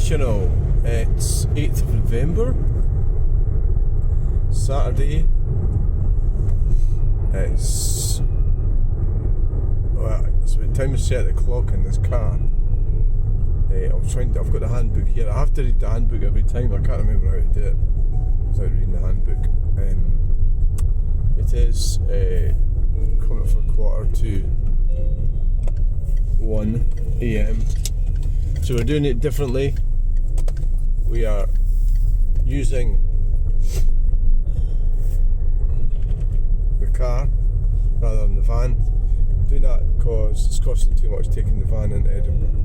Channel. It's 8th of November, Saturday. It's about time to set the clock in this car. I've got the handbook here. I have to read the handbook every time. I can't remember how to do it without reading the handbook. It is coming for 1:45 AM. So we're doing it differently. We are using the car rather than the van. Doing that because it's costing too much taking the van into Edinburgh.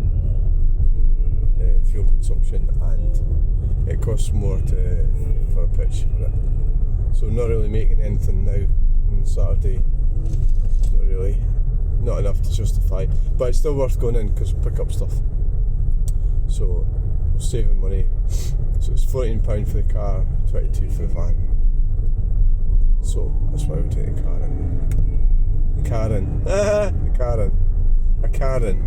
Fuel consumption, and it costs more for a pitch for it. So we're not really making anything now on Saturday. Not really. Not enough to justify. But it's still worth going in because we pick up stuff. So we're saving money. So it's £14 for the car, £22 for the van. So that's why we're taking the car in. The car in. The car in. A car in.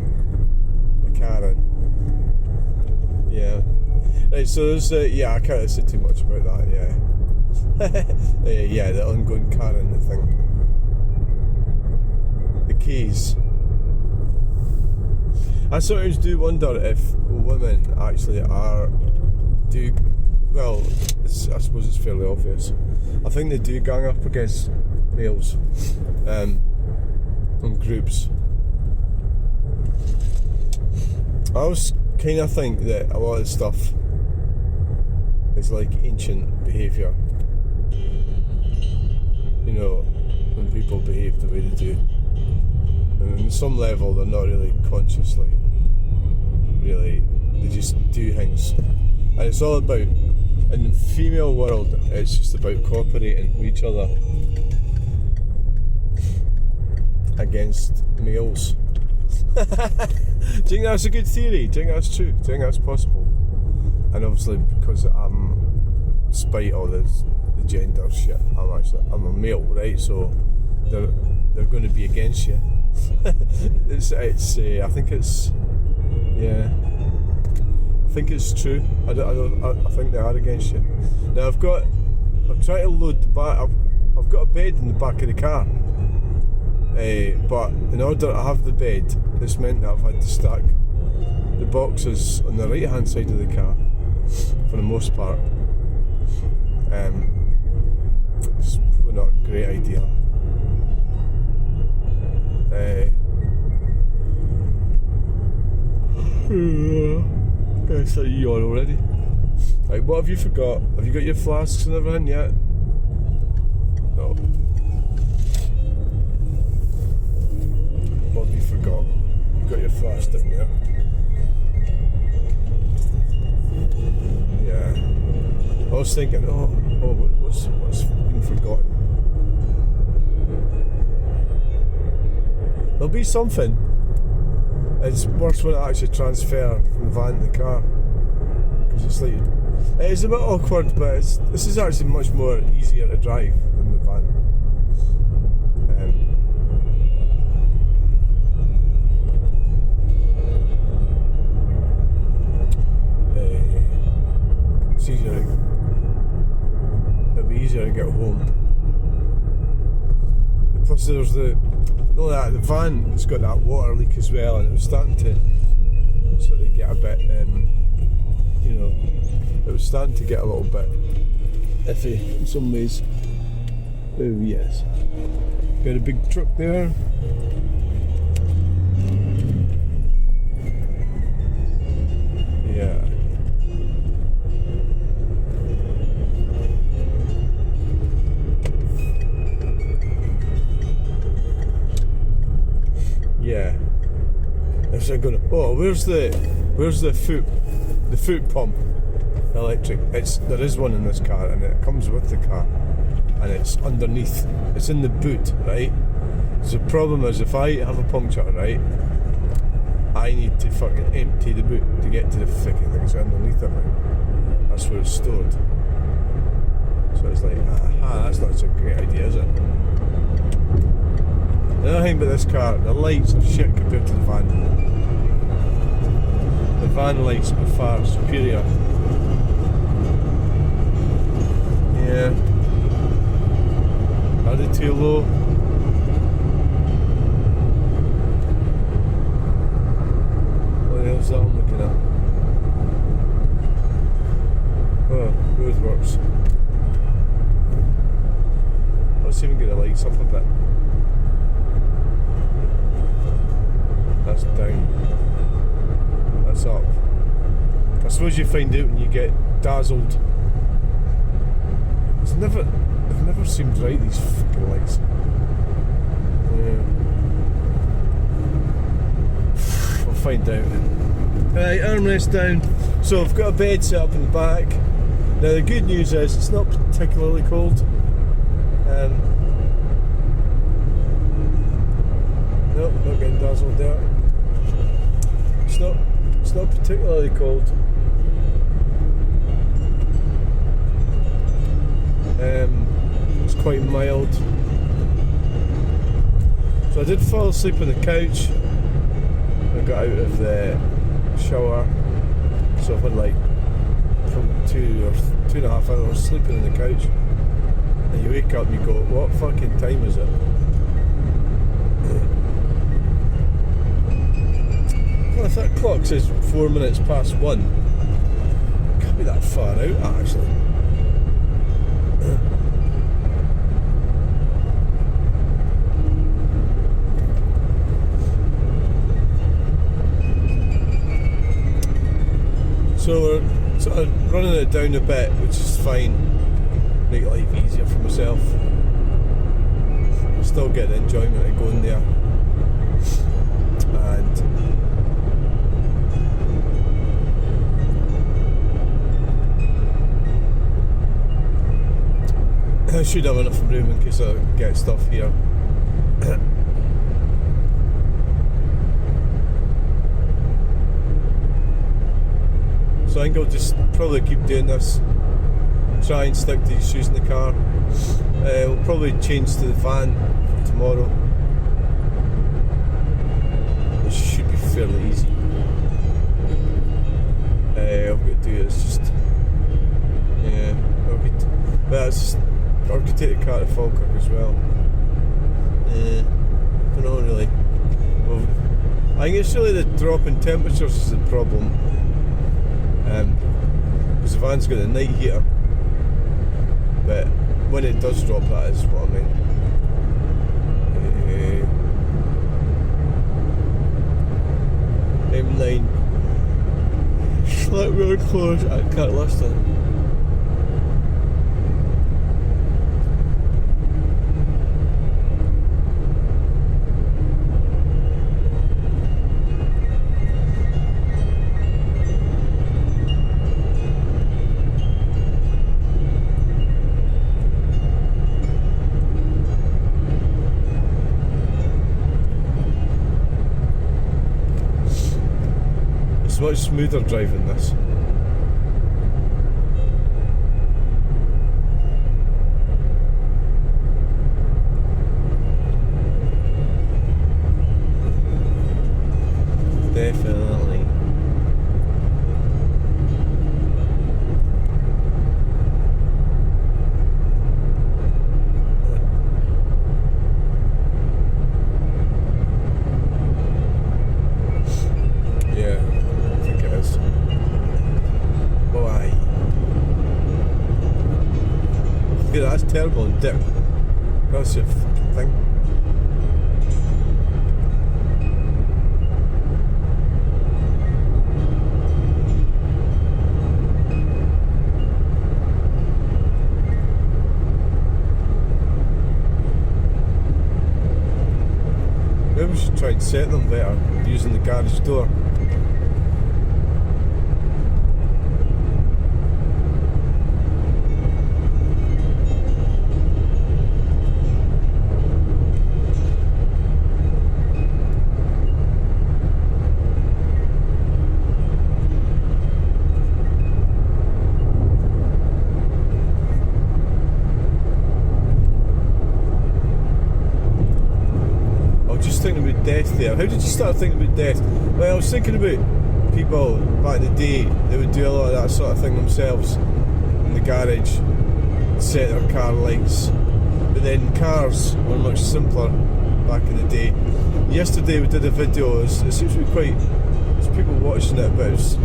A car in. Yeah. Right, so there's, I can't say too much about that, yeah. The ongoing Karen thing. The keys. I sometimes do wonder if women actually I suppose it's fairly obvious. I think they do gang up against males in groups. I always kind of think that a lot of stuff is like ancient behaviour. You know, when people behave the way they do. And on some level they're not really consciously. Really, they just do things. And it's all about, in the female world, it's just about cooperating with each other against males. Do you think that's a good theory? Do you think that's true? Do you think that's possible? And obviously, because despite all the gender shit, I'm a male, right? So they're going to be against you. I think it's true. I think they are against you. Now I'm trying to load the back. I've got a bed in the back of the car. But in order to have the bed, this meant that I've had to stack the boxes on the right hand side of the car for the most part. It's probably not a great idea. It's like yawn already. Right, what have you forgot? Have you got your flasks and everything yet? No. What have you forgot? You got your flask down there? Yeah. I was thinking, what's been forgotten? There'll be something. It's worse when I actually transfer from the van to the car. Because it's a bit awkward, but this is actually much more easier to drive than the van. It'll be easier to get home. Plus there's the van has got that water leak as well, and it was starting to sort of get a bit it was starting to get a little bit iffy in some ways. Oh yes. Got a big truck there. Yeah. Yeah. If they're gonna, where's the foot pump electric? There is one in this car, and it comes with the car, and it's underneath. It's in the boot, right? So the problem is, if I have a puncture, right, I need to fucking empty the boot to get to the fucking thing. It's underneath it, right? That's where it's stored. So it's like, that's not such a great idea, is it? The other thing about this car, the lights are shit compared to the van. The van lights are far superior. Yeah. Are they too low? What the hell's that I'm looking at? Oh, roadworks. Let's even get the lights up a bit. That's down. That's up. I suppose you find out when you get dazzled. They've never seemed right, these fucking lights. Yeah. We'll find out. Right, armrest down. So I've got a bed set up in the back. Now the good news is it's not particularly cold. Nope, not getting dazzled there. It's not particularly cold. It's quite mild. So I did fall asleep on the couch. I got out of the shower, so I've had like from 2 or 2.5 hours sleeping on the couch. And you wake up and you go, what fucking time is it? Well, if that clock says 4 minutes past 1, it can't be that far out actually. So we're sort of running it down a bit, which is fine. Make life easier for myself. Still get the enjoyment of going there. And I should have enough room in case I get stuff here. So I think I'll just probably keep doing this. Try and stick to these shoes in the car. We'll probably change to the van for tomorrow. It should be fairly easy. All I've got to do is just, yeah, but it's just, I could take the car to Falkirk as well. Don't know really. Well, I think it's really the drop in temperatures is the problem. Because the van's got a night heater, but when it does drop, that is what I mean. M9 flat road closed. I can't last it. It's much smoother driving this. Definitely. Yeah, that's terrible and dip. That's your fucking thing. Maybe we should try and set them better using the garage door. Thinking about death there. How did you start thinking about death? Well, I was thinking about people back in the day, they would do a lot of that sort of thing themselves in the garage, set their car lights. But then cars were much simpler back in the day. Yesterday we did a video, it seems to be quite, there's people watching it, but it was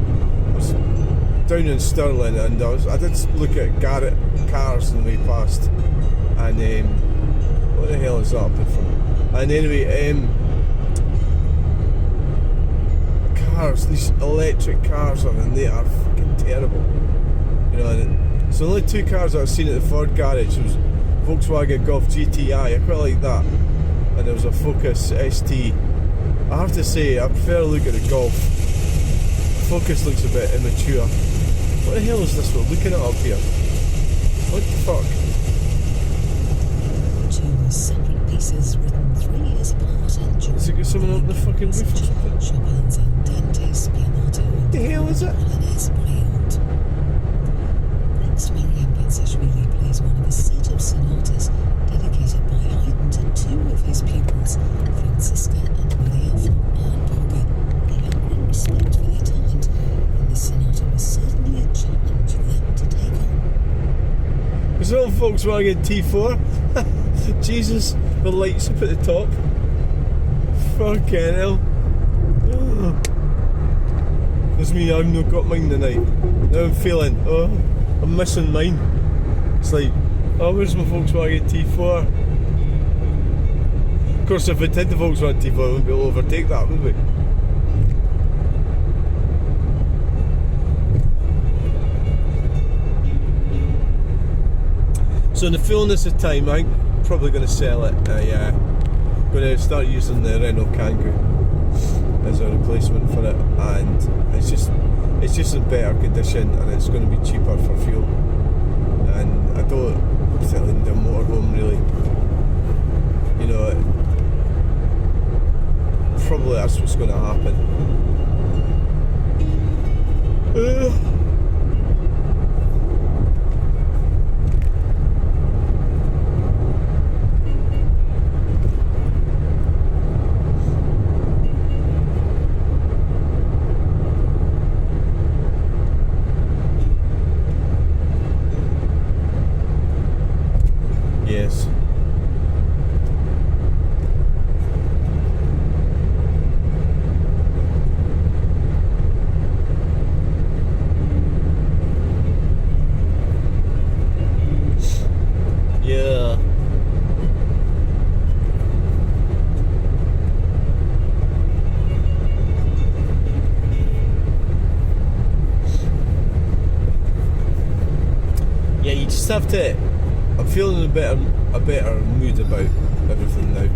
down in Stirling, and I did look at Garrett cars on the way past, and what the hell is that up in front? And anyway, cars, these electric cars they are fucking terrible. You know, and so the only two cars that I've seen at the Ford garage was Volkswagen Golf GTI, I quite like that, and there was a Focus ST. I have to say, I prefer to look at the Golf. The Focus looks a bit immature. What the hell is this one? Looking it up here. What the fuck? Two separate pieces written 3 years apart and Has it got someone up the fucking roof or something? Chopin's Andante Spianato. What the hell is it? Next, Marianne Pansashvili plays one of a set of sonatas dedicated by Haydn to 2 of his pupils, Franziska and Maria von Arnberger. They have great respect for their talent, and this sonata was certainly a challenge for them to take on. It's an old Volkswagen T4. Jesus, the lights up at the top. Fucking hell. Oh. That's me, I've not got mine tonight. Now I'm feeling, I'm missing mine. It's like, where's my Volkswagen T4? Of course, if it did the Volkswagen T4, we wouldn't be able to overtake that, would we? So in the fullness of time, I'm probably going to sell it. I'm going to start using the Renault Kangoo as a replacement for it, and it's just in better condition, and it's going to be cheaper for fuel. And I don't particularly need a motorhome, really. You know, probably that's what's going to happen. Yes. Yeah. Yeah, you just have to. I'm feeling a better mood about everything now.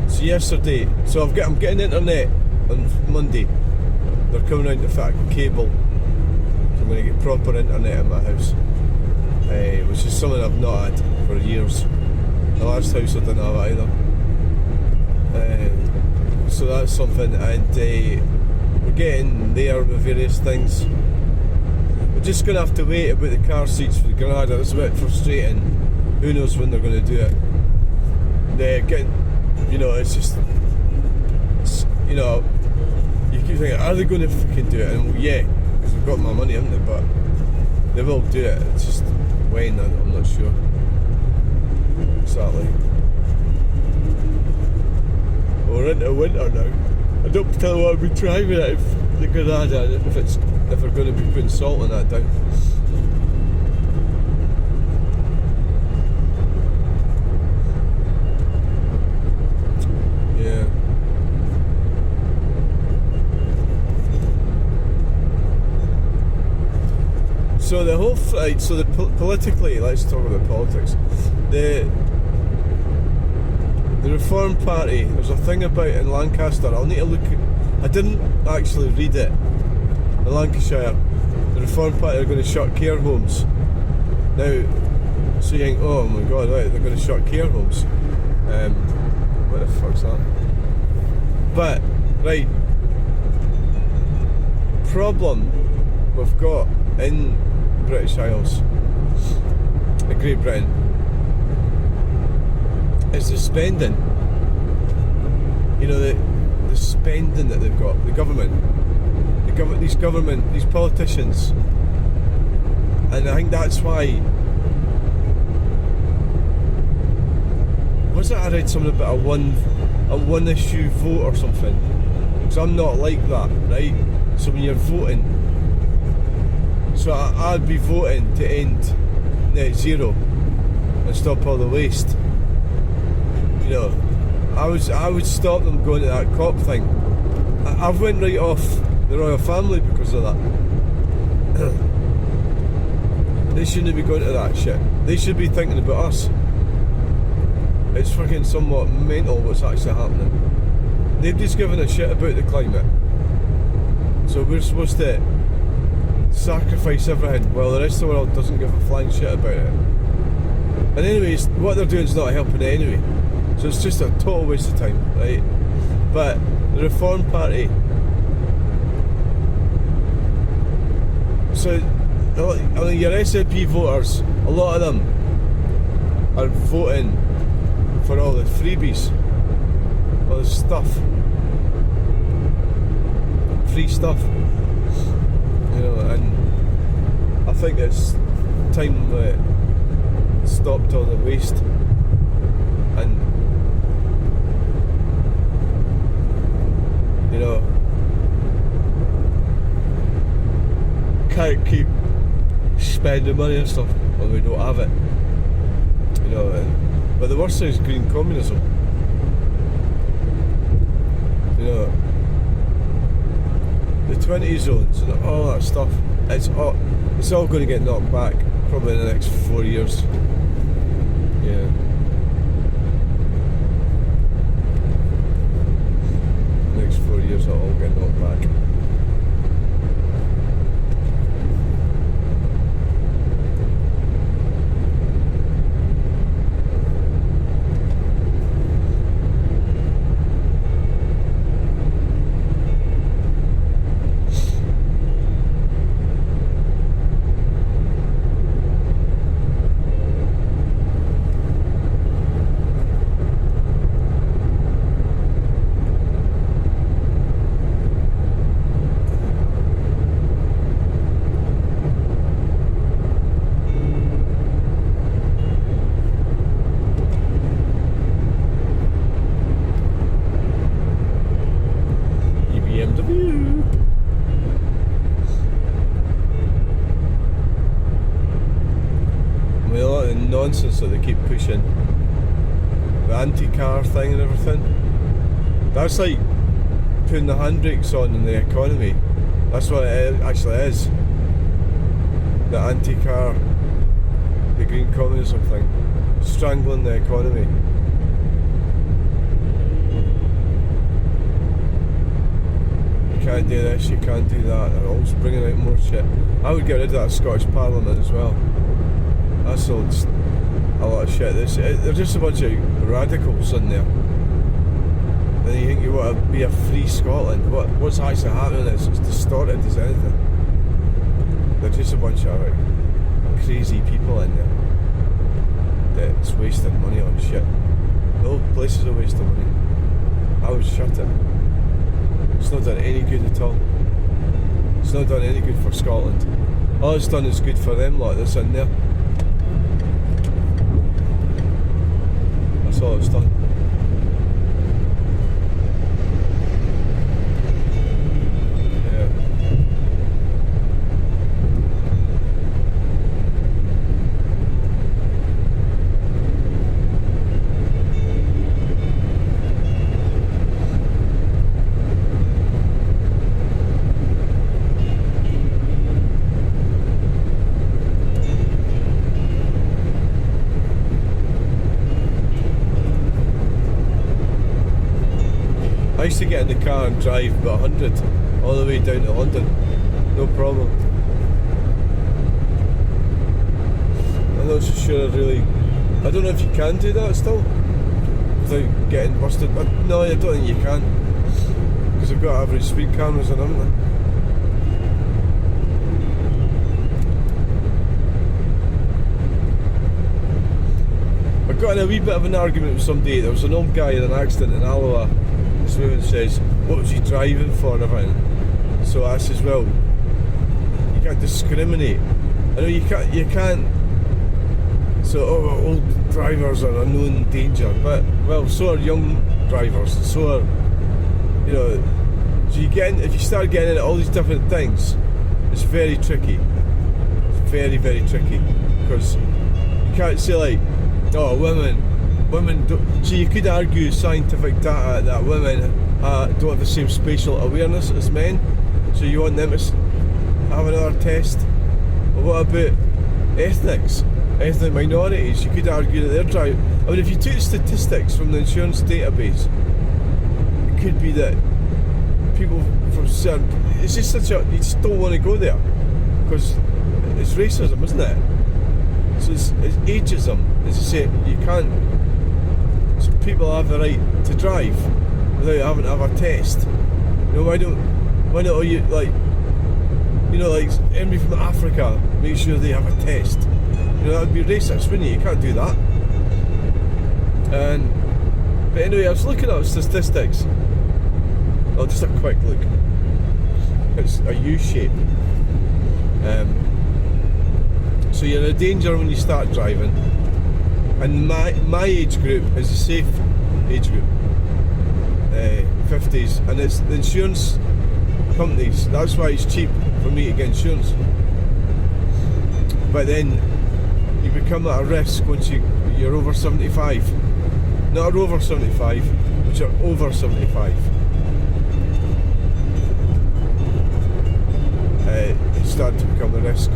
So yesterday, I'm getting internet on Monday. They're coming out to fit a cable, so I'm going to get proper internet in my house, which is something I've not had for years. The last house I didn't have either. So that's something, and we're getting there with various things. Just going to have to wait about the car seats for the Granada. It's a bit frustrating. Who knows when they're going to do it? It's just, you know, you keep thinking, are they going to fucking do it? And well, yeah, because they've got my money, haven't they? But they will do it. It's just when, I'm not sure. Exactly. We're into winter now. I don't particularly want to be driving it if the Granada, if we're going to be putting salt in that down. Yeah. So the whole politically, let's talk about politics. The Reform Party, there's a thing about in Lancaster. I'll need to look. I didn't actually read it. In Lancashire, the Reform Party are going to shut care homes. Now, so you think, oh my god, right, they're going to shut care homes. What the fuck's that? But, right, problem we've got in the British Isles, in Great Britain, is the spending. You know, the the spending that they've got, these politicians, and I think that's why. Was it I read something about a one issue vote or something? Because I'm not like that, right? So when you're voting, so I'd be voting to end net zero and stop all the waste. You know, I would stop them going to that COP thing. I've went right off the royal family because of that. They shouldn't be going to that shit. They should be thinking about us. It's fucking somewhat mental what's actually happening. Nobody's giving a shit about the climate. So we're supposed to sacrifice everything while the rest of the world doesn't give a flying shit about it. And anyways, what they're doing is not helping it anyway. So it's just a total waste of time, right? But the Reform Party, so I mean, your SNP voters, a lot of them are voting for all the freebies, all the stuff, free stuff, you know. And I think it's time that stopped all the waste, and you know, can't keep spending money and stuff when we don't have it, you know. But the worst thing is green communism, you know, the 20 zones and all that stuff. It's all going to get knocked back probably in the next 4 years. Yeah. Next 4 years it'll all get knocked back. Nonsense that they keep pushing, the anti-car thing and everything, that's like putting the handbrakes on in the economy. That's what it actually is. The anti-car, the green communism thing, strangling the economy. You can't do this, you can't do that. They're always bringing out more shit. I would get rid of that Scottish Parliament as well. That's all just a lot of shit. They're just a bunch of radicals in there. And you think you want to be a free Scotland. What's actually happening is it's distorted as anything. They're just a bunch of crazy people in there that's wasting money on shit. The whole place is a waste of money. I would shut it. It's not done any good at all. It's not done any good for Scotland. All it's done is good for them lot that's in there. That's all it's done. Yeah. I used to get in the car and drive about 100 all the way down to London, no problem. I'm not so sure I don't know if you can do that still without getting busted. No, I don't think you can, because they've got average speed cameras in, haven't they? I got in a wee bit of an argument with somebody. There was an old guy in an accident in Alloa this woman says, what was he driving for and everything? So I says, well, you can't discriminate. I know you can't. So, old drivers are a known danger, but, well, so are young drivers, so are, you know, so if you start getting into all these different things, it's very tricky. It's very, very tricky, because you can't say like, oh, women don't, so you could argue scientific data that women don't have the same spatial awareness as men, so you want them to have another test. Well, what about ethnic minorities? You could argue that they're driving. I mean, if you took statistics from the insurance database, it could be that people from certain, it's just such a, you just don't want to go there, because it's racism, isn't it? So it's ageism. As I say, you can't, so people have the right to drive without having to have a test. You know, why don't all you, like, you know, like anybody from Africa, make sure they have a test. You know, that would be racist, wouldn't you? You can't do that. But anyway, I was looking at statistics. Oh, just a quick look. It's a U shape. So you're in a danger when you start driving. And my age group is a safe age group. 50s. And it's the insurance companies, that's why it's cheap for me to get insurance. But then you become at a risk once you're over 75. Not over 75, but you're over 75. You start to become a risk.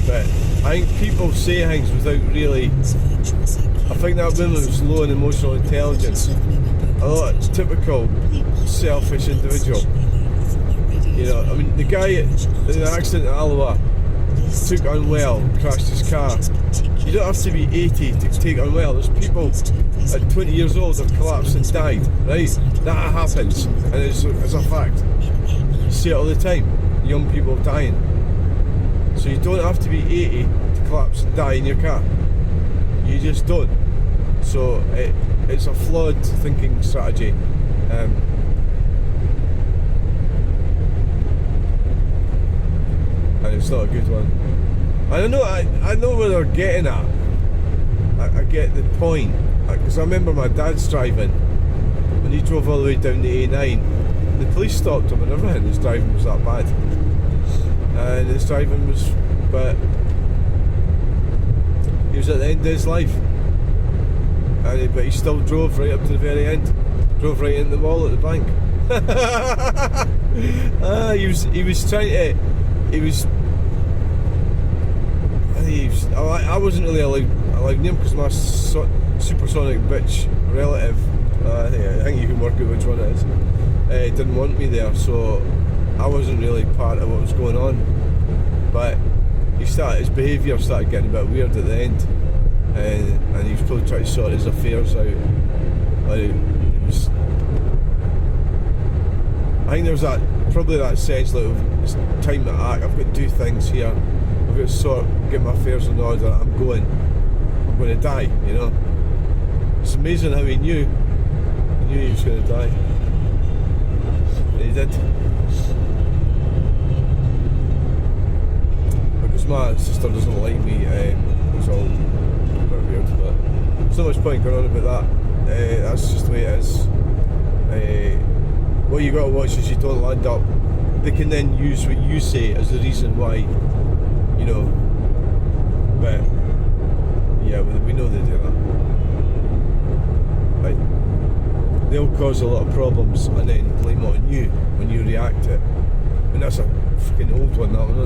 But I think people say things without really. I think that woman was low in emotional intelligence. A lot of typical selfish individual. You know, I mean, the guy in the accident in Alloa took unwell, crashed his car. You don't have to be 80 to take unwell. There's people at 20 years old have collapsed and died, right? That happens, and it's a fact. You see it all the time, young people dying. So you don't have to be 80 to collapse and die in your car. You just don't. So it's a flawed thinking strategy. And it's not a good one. And I know where they're getting at. I get the point. Because I remember my dad's driving, when he drove all the way down the A9, the police stopped him and everything. His driving was that bad. And his driving was, but he was at the end of his life. But he still drove right up to the very end. Drove right into the wall at the bank. He was trying to. I wasn't really allowed near him because my supersonic bitch relative, I think you can work out which one it is, didn't want me there, so I wasn't really part of what was going on. But his behaviour started getting a bit weird at the end, and he was probably trying to sort his affairs out. I think there was probably that sense like it's time to act. I've got to do things here. I've got to get my affairs in order. I'm going to die. You know. It's amazing how he knew. He knew he was going to die. And he did. Because my sister doesn't like me. It's all a bit weird, but there's not much point going on about that. That's just the way it is. What you got to watch is you don't land up. They can then use what you say as the reason why, you know. But yeah, we know they do that. Right. They'll cause a lot of problems and then blame it on you when you react to it. And that's a freaking old one, that one,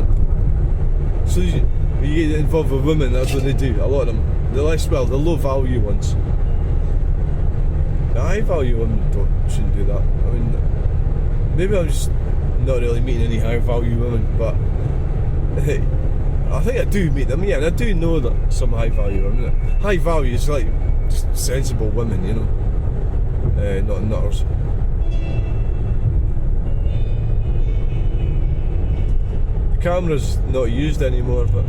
isn't it? So when you get involved with women, that's what they do. A lot of them. The low value ones. The high value ones shouldn't do that. I mean, maybe I'm just not really meeting any high value women, but I think I do meet them, yeah, and I do know that some high value women. High value is like just sensible women, you know, not nutters. The camera's not used anymore, but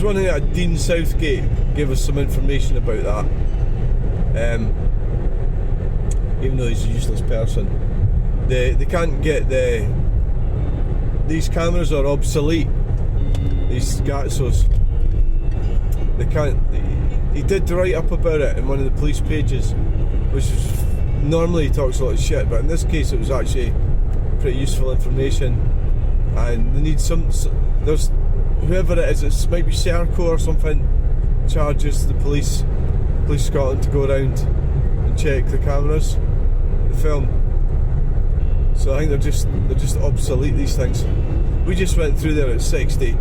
one thing that Dean Southgate gave us some information about that. Even though he's a useless person, they can't get these cameras are obsolete. These Gatsos, they can't. He did write up about it in one of the police pages, which is, normally he talks a lot of shit, but in this case it was actually pretty useful information. And they need there's whoever it is, it might be Serco or something, charges the police Scotland to go around and check the cameras, the film. So I think they're just obsolete, these things. We just went through there at 60.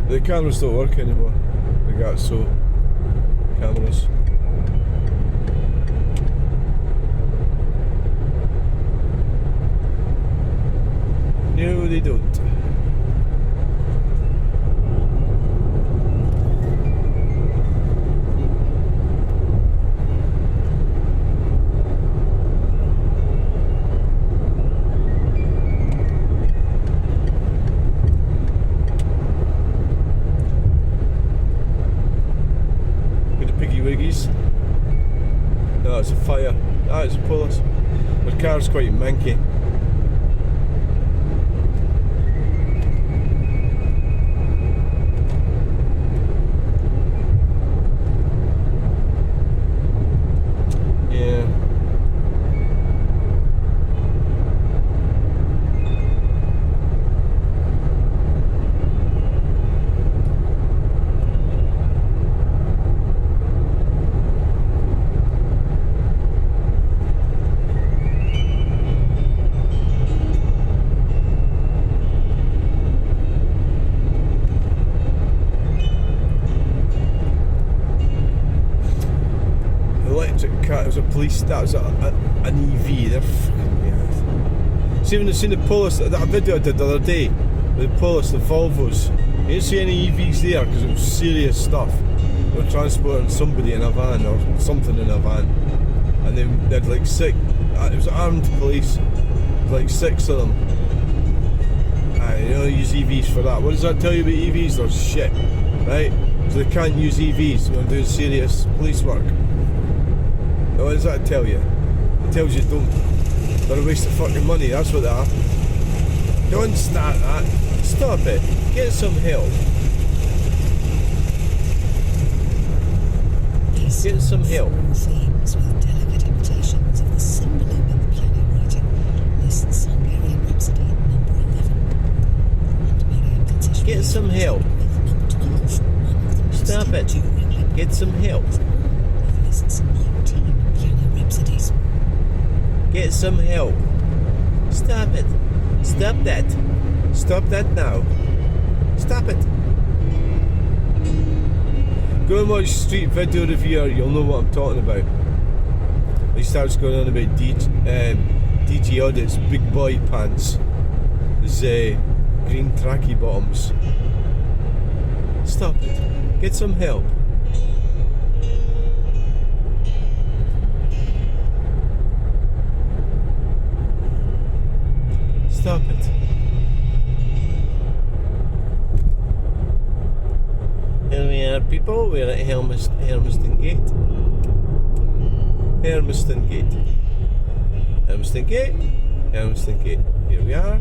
The cameras don't work anymore. The Gatso cameras. No, they don't. No, it's a fire. Ah, it's a police. My car's quite manky. Yeah. It was a police, that was an EV, they're fucking weird. See, when you've seen the Polis, that video I did the other day, with the Polis, the Volvos, you didn't see any EVs there because it was serious stuff. They were transporting somebody in a van or something in a van, and they had like six, it was armed police, like 6 of them. And you know, they use EVs for that. What does that tell you about EVs? They're shit, right? So they can't use EVs when they're doing serious police work. What does that tell you? It tells you they're a waste of fucking money, that's what they are. Don't start that. Stop it. Get some help. Get some help. Themes with delicate imitations of the symbolism in the piano writing lists Hungarian Rhapsody number 11. Get some help. Stop it. Get some help. Lists 19 piano rhapsodies. Get some help. Stop it. Stop that. Stop that now. Stop it. Go and watch Street Video Reviewer, you'll know what I'm talking about. He starts going on about DG Audit's big boy pants. His green tracky bottoms. Stop it. Get some help. Stop it. Here we are, people. We're at Hermiston Gate. Hermiston Gate. Hermiston Gate. Hermiston Gate. Here we are.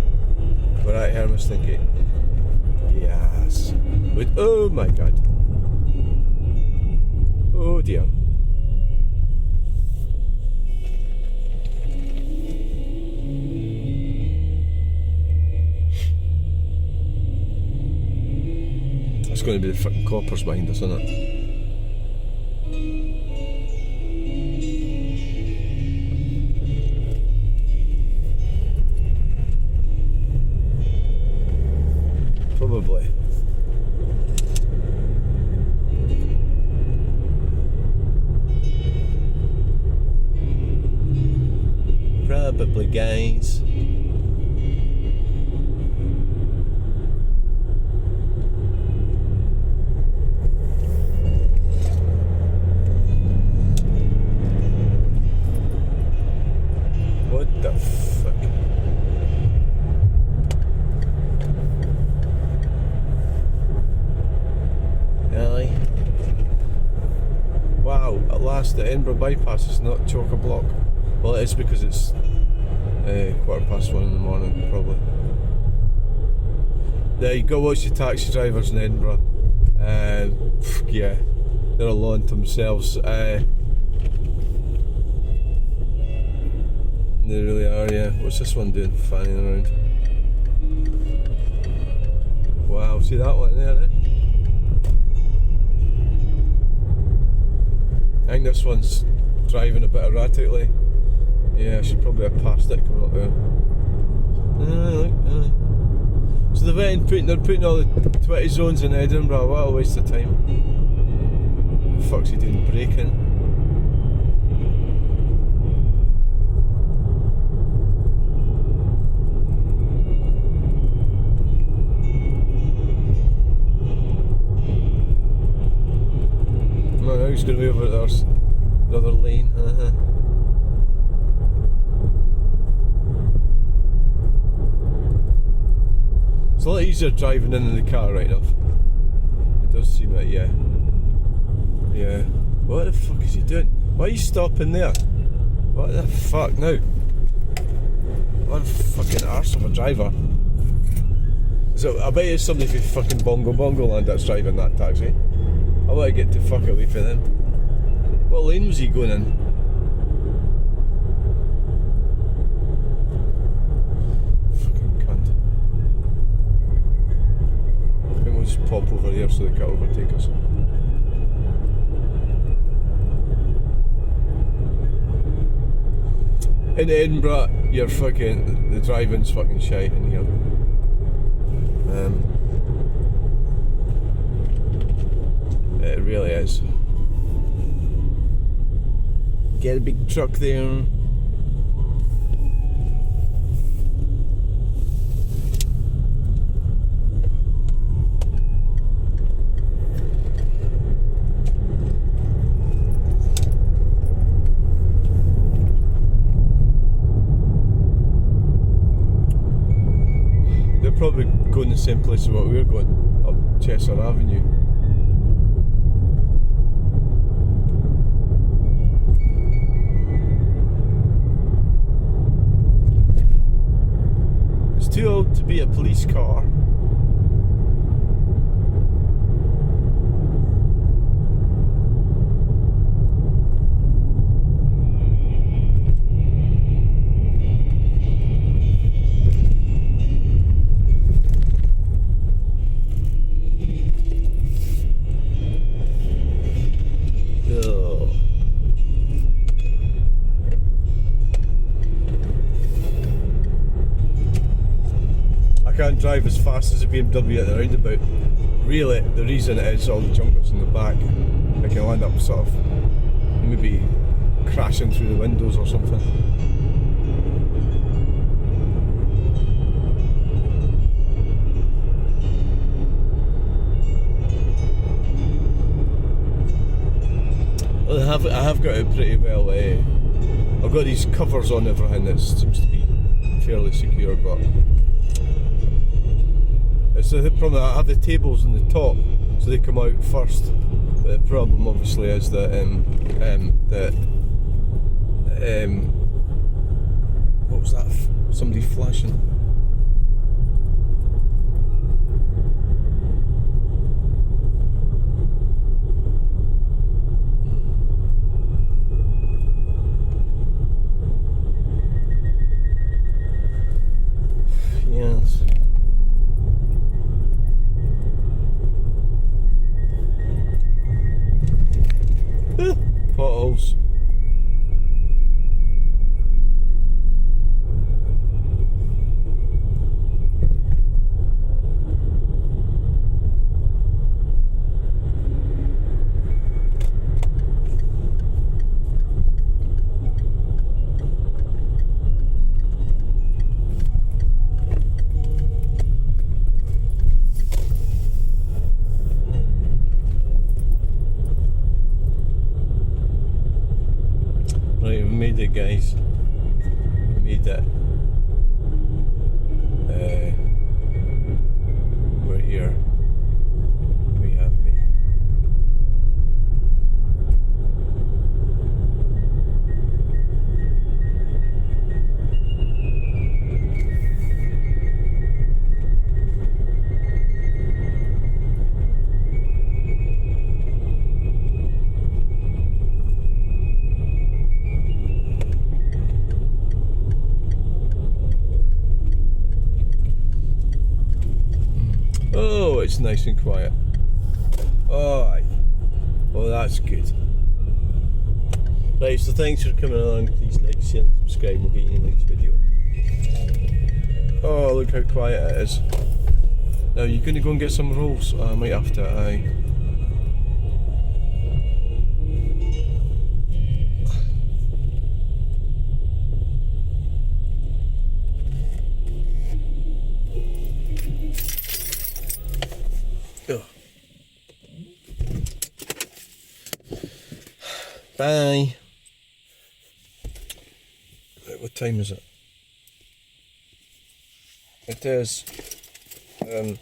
We're at Hermiston Gate. Yes. But oh my god. Oh dear. It's going to be the fucking coppers behind us, isn't it? Probably. Probably, guys. noticed the Edinburgh bypass is not chock-a-block. Well, it is because it's 1:15 in the morning, probably. There you go, watch the taxi drivers in Edinburgh. Yeah, they're a law unto themselves. They really are, yeah. What's this one doing, fanning around? Wow, see that one there, eh? I think this one's driving a bit erratically. Yeah, I should probably have passed it coming up there. So they're putting all the 20 zones in Edinburgh. What a waste of time. What the fuck's he doing? Braking? No, now he's going to be over there. Another lane. It's a lot easier driving in the car, right enough. It does seem like, yeah. Yeah. What the fuck is he doing? Why are you stopping there? What the fuck now? What a fucking arse of a driver. So I bet it's somebody from fucking Bongo Land that's driving that taxi. I want to get the fuck away from them. What lane was he going in? We'll just pop over here so they can't overtake us. In Edinburgh, you're fucking, the driving's fucking shite in here. It really is. Get a big truck there. Probably going the same place as what we're going, up Chester Avenue. It's too old to be a police car. I can't drive as fast as a BMW at the roundabout. Really, the reason is all the junkers in the back. I can end up sort of maybe crashing through the windows or something. Well, I have got it pretty well. I've got these covers on everything that seems to be fairly secure, but it's the problem. I have the tables on the top, so they come out first. But the problem, obviously, is that what was that? Somebody flashing. Yes. Potholes. Right, we made it, guys. We made it. We're here. We have me. Oh, it's nice and quiet. Oh, aye. Oh, that's good. Right, so thanks for coming along. Please like, share, and subscribe. We'll get you in the next video. Oh, look how quiet it is. Now, you're going to go and get some rolls? I might have to, aye. Oh. Bye. Right, what time is it? It is 1:20.